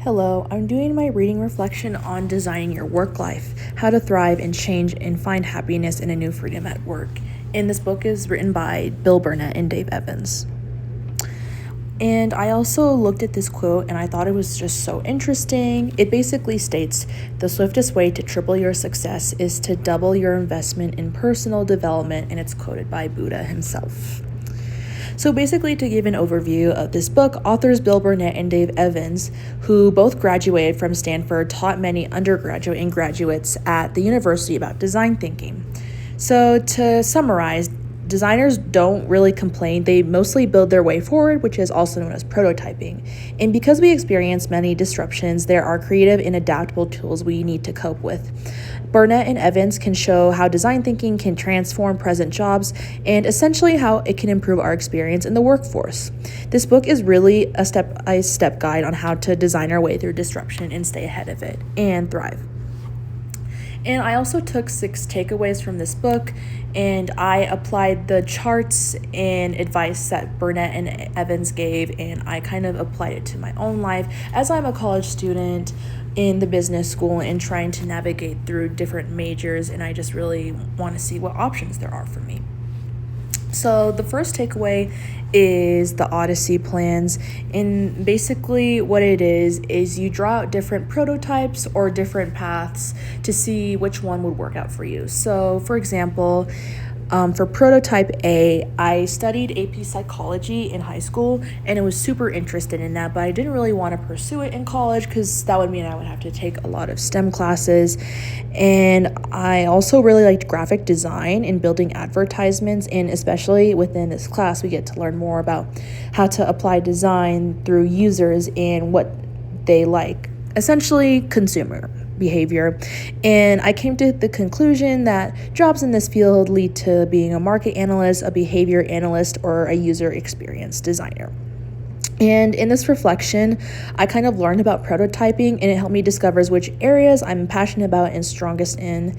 Hello, I'm doing my reading reflection on designing your work life, how to thrive and change and find happiness in a new freedom at work. And this book is written by Bill Burnett and Dave Evans. And I also looked at this quote and I thought it was just so interesting. It basically states, "The swiftest way to triple your success is to double your investment in personal development," and it's quoted by Buddha himself. So basically, to give an overview of this book, authors Bill Burnett and Dave Evans, who both graduated from Stanford, taught many undergraduate and graduates at the university about design thinking. So to summarize, designers don't really complain. They mostly build their way forward, which is also known as prototyping. And because we experience many disruptions, there are creative and adaptable tools we need to cope with. Burnett and Evans can show how design thinking can transform present jobs and essentially how it can improve our experience in the workforce. This book is really a step-by-step guide on how to design our way through disruption and stay ahead of it and thrive. And I also took 6 takeaways from this book, and I applied the charts and advice that Burnett and Evans gave, and I kind of applied it to my own life as I'm a college student in the business school and trying to navigate through different majors, and I just really want to see what options there are for me. So the first takeaway is the Odyssey plans, and basically what it is you draw out different prototypes or different paths to see which one would work out for you. So for example, for prototype A, I studied AP psychology in high school and I was super interested in that, but I didn't really want to pursue it in college because that would mean I would have to take a lot of STEM classes. And I also really liked graphic design and building advertisements, and especially within this class, we get to learn more about how to apply design through users and what they like, essentially consumer behavior. And I came to the conclusion that jobs in this field lead to being a market analyst, a behavior analyst, or a user experience designer. And in this reflection, I kind of learned about prototyping, and it helped me discover which areas I'm passionate about and strongest in.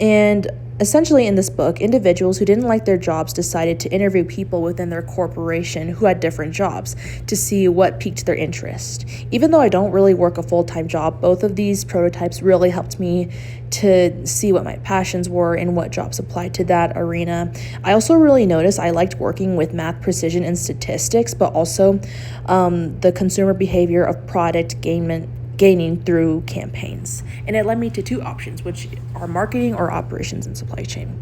And essentially in this book, individuals who didn't like their jobs decided to interview people within their corporation who had different jobs to see what piqued their interest. Even though I don't really work a full-time job, both of these prototypes really helped me to see what my passions were and what jobs applied to that arena. I also really noticed I liked working with math precision and statistics, but also the consumer behavior of product gaining through campaigns. And it led me to 2 options, which are marketing or operations and supply chain.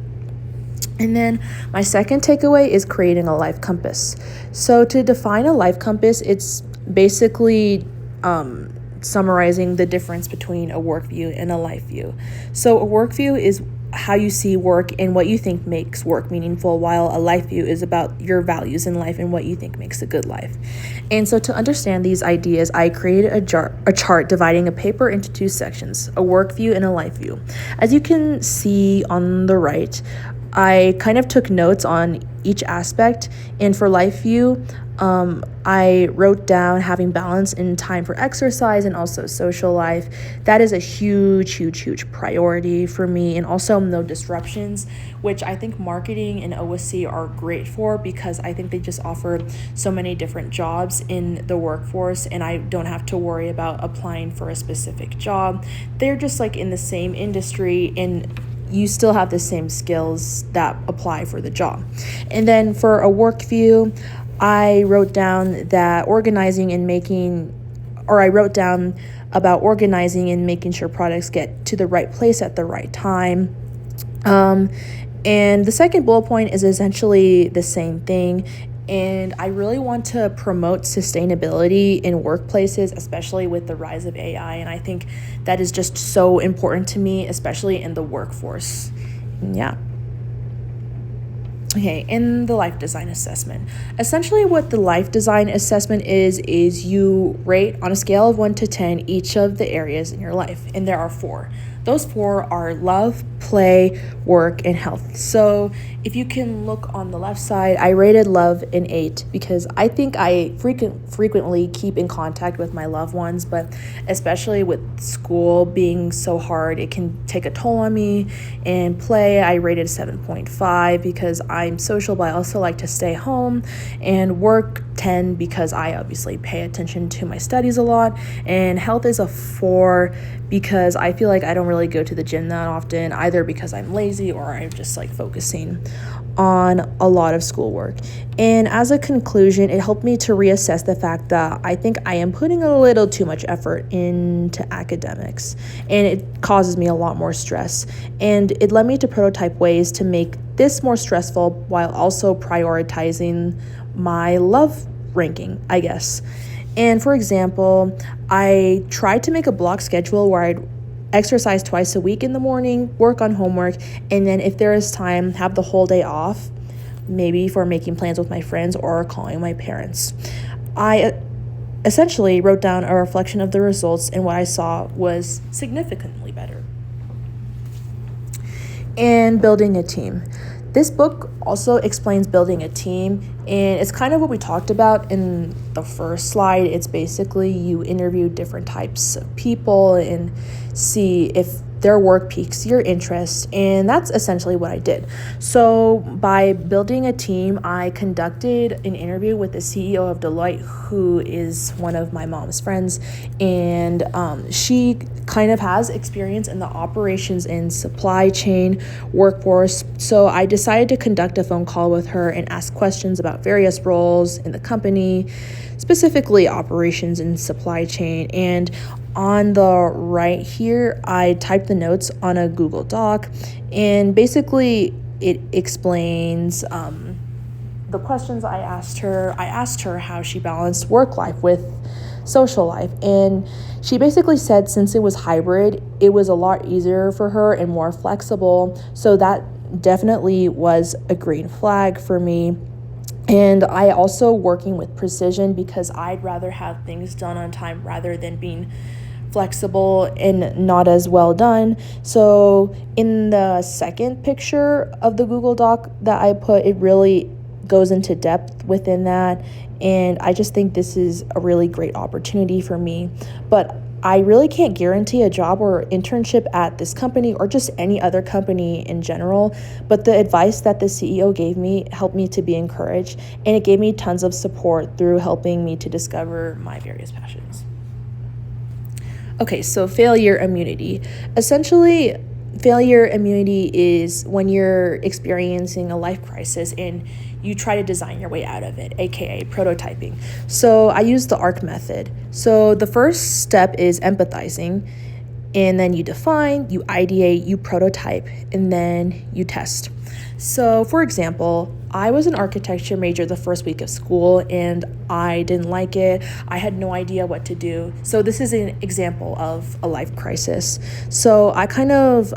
And then my second takeaway is creating a life compass. So to define a life compass, it's basically summarizing the difference between a work view and a life view. So a work view is how you see work and what you think makes work meaningful, while a life view is about your values in life and what you think makes a good life. And so to understand these ideas, I created a chart dividing a paper into 2 sections, a work view and a life view. As you can see on the right, I kind of took notes on each aspect, and for life view, I wrote down having balance in time for exercise and also social life. That is a huge priority for me, and also no disruptions, which I think marketing and OSC are great for because I think they just offer so many different jobs in the workforce, and I don't have to worry about applying for a specific job. They're just like in the same industry, and you still have the same skills that apply for the job. And then for a work view, I wrote down about organizing and making sure products get to the right place at the right time. And the second bullet point is essentially the same thing. And I really want to promote sustainability in workplaces, especially with the rise of AI. And I think that is just so important to me, especially in the workforce. Yeah. Okay, in the life design assessment. Essentially what the life design assessment is you rate on a scale of 1 to 10 each of the areas in your life, and there are 4. Those 4 are love, play, work, and health. So if you can look on the left side, I rated love an 8 because I think I frequently keep in contact with my loved ones, but especially with school being so hard, it can take a toll on me. And play, I rated 7.5 because I'm social, but I also like to stay home. And work, 10 because I obviously pay attention to my studies a lot. And health is a 4 because I feel like I don't really go to the gym that often, either because I'm lazy or I'm just like focusing on a lot of schoolwork. And as a conclusion, it helped me to reassess the fact that I think I am putting a little too much effort into academics, and it causes me a lot more stress. And it led me to prototype ways to make this more stressful while also prioritizing my love ranking, I guess. And for example, I tried to make a block schedule where I'd exercise twice a week in the morning, work on homework, and then if there is time, have the whole day off, maybe for making plans with my friends or calling my parents. I essentially wrote down a reflection of the results, and what I saw was significantly better. And building a team. This book also explains building a team, and it's kind of what we talked about in the first slide. It's basically you interview different types of people and see if their work piques your interest, and that's essentially what I did. So by building a team, I conducted an interview with the CEO of Deloitte, who is one of my mom's friends, and she kind of has experience in the operations and supply chain workforce. So I decided to conduct a phone call with her and ask questions about various roles in the company, specifically operations and supply chain. And on the right here, I typed the notes on a Google Doc, and basically it explains the questions I asked her. I asked her how she balanced work life with social life, and she basically said since it was hybrid, it was a lot easier for her and more flexible. So that definitely was a green flag for me. And I also working with precision because I'd rather have things done on time rather than being flexible and not as well done. So in the second picture of the Google Doc that I put, it really goes into depth within that. And I just think this is a really great opportunity for me. But I really can't guarantee a job or internship at this company or just any other company in general, but the advice that the CEO gave me helped me to be encouraged, and it gave me tons of support through helping me to discover my various passions. Okay, so failure immunity. Essentially, failure immunity is when you're experiencing a life crisis and you try to design your way out of it, aka prototyping. So I use the ARC method. So the first step is empathizing, and then you define, you ideate, you prototype, and then you test. So for example, I was an architecture major the first week of school and I didn't like it. I had no idea what to do. So this is an example of a life crisis. So I kind of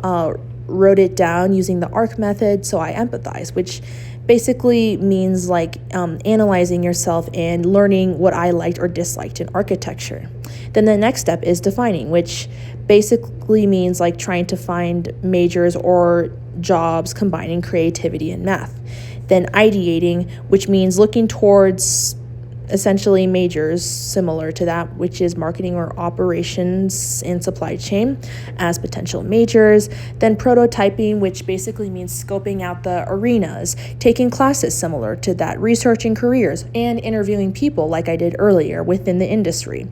wrote it down using the ARC method. So I empathize, which basically means like analyzing yourself and learning what I liked or disliked in architecture. Then the next step is defining, which basically means like trying to find majors or jobs combining creativity and math. Then ideating, which means looking towards essentially majors similar to that, which is marketing or operations and supply chain as potential majors. Then prototyping, which basically means scoping out the arenas, taking classes similar to that, researching careers, and interviewing people like I did earlier within the industry.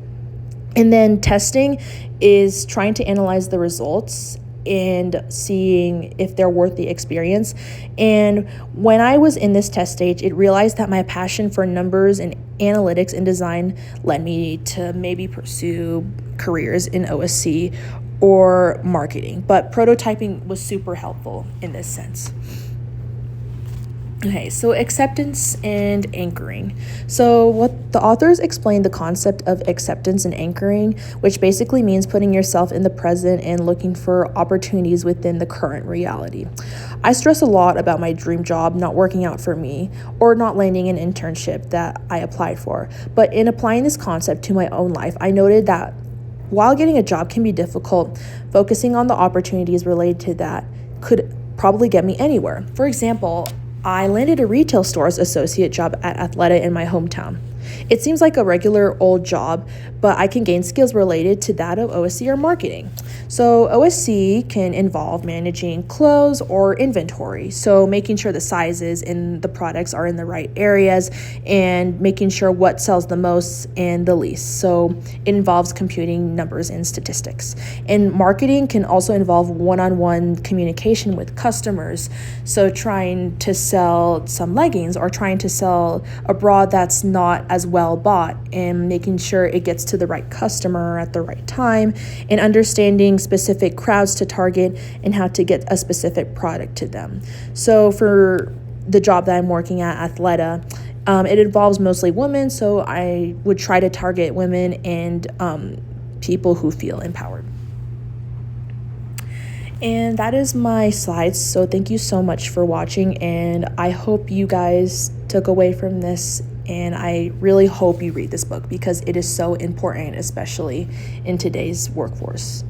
And then testing is trying to analyze the results and seeing if they're worth the experience. And when I was in this test stage, it realized that my passion for numbers and analytics and design led me to maybe pursue careers in OSC or marketing. But prototyping was super helpful in this sense. Okay, so acceptance and anchoring. So what the authors explain the concept of acceptance and anchoring, which basically means putting yourself in the present and looking for opportunities within the current reality. I stress a lot about my dream job not working out for me or not landing an internship that I applied for. But in applying this concept to my own life, I noted that while getting a job can be difficult, focusing on the opportunities related to that could probably get me anywhere. For example, I landed a retail stores associate job at Athleta in my hometown. It seems like a regular old job, but I can gain skills related to that of OSC or marketing. So, OSC can involve managing clothes or inventory, so making sure the sizes and the products are in the right areas and making sure what sells the most and the least. So, it involves computing numbers and statistics. And marketing can also involve one-on-one communication with customers, so trying to sell some leggings or trying to sell a bra that's not as well bought and making sure it gets to the right customer at the right time and understanding specific crowds to target and how to get a specific product to them. So for the job that I'm working at Athleta, it involves mostly women, so I would try to target women and people who feel empowered. And that is my slides. So thank you so much for watching, and I hope you guys took away from this, and I really hope you read this book because it is so important, especially in today's workforce.